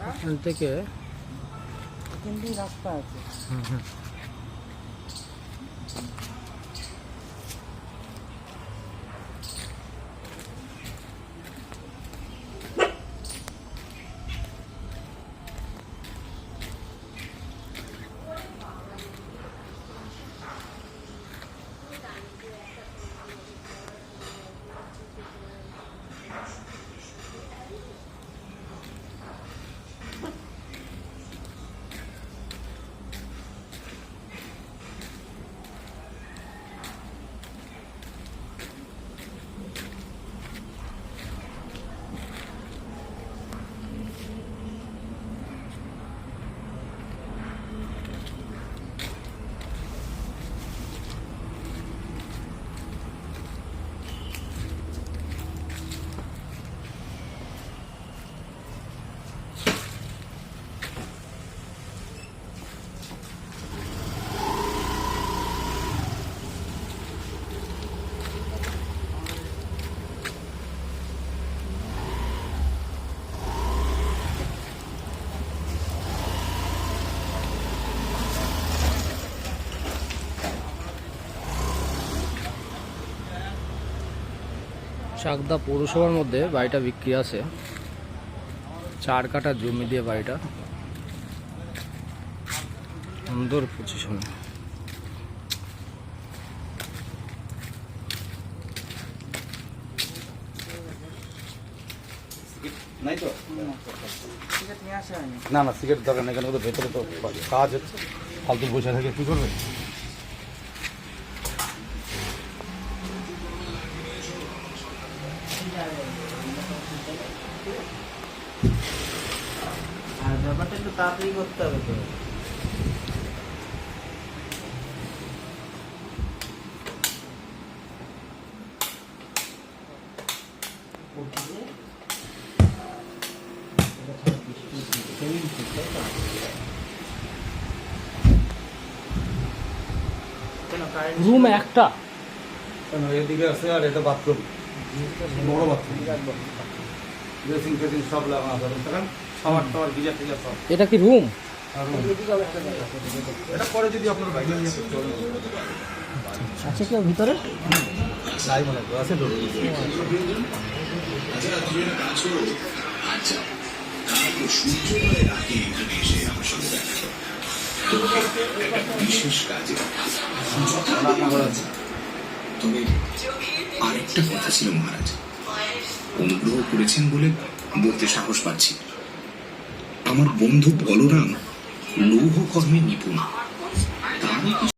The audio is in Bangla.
এখান থেকে রাস্তা আছে। চাকদা পৌরসভার মধ্যে বাড়িটা বিক্রি আছে। 4 কাঠা জমি দিয়ে বাড়িটা, সুন্দর পজিশনে। নাই তো না না, সিগারেট দরকার নেই, কেন ভেতরে তো কাজ হচ্ছে, ফালতু বসে থাকে কি করবে? আর ব্যাপারটা একটু তাড়াতাড়ি করতে হবে তো। রুম একটা, এদিকে আছে আর এটা বাথরুম, বড় বাথরুম, ড্রেসিং ফ্রেসিং সব লাগানো আছে, খাবার টাবার গিজার টিজার সব। এটা কি রুম? এটা পরে যদি আপনার বাইরে আছে কেউ ভিতরে? নাই মনে আছে তো। বিশেষ কাজে তবে আরেকটা কথা ছিল মহারাজ, অনুগ্রহ করেছেন বলে বলতে সাহস পাচ্ছি। আমার বন্ধু বলরাম লৌহ কর্মে নিপুণ, তারও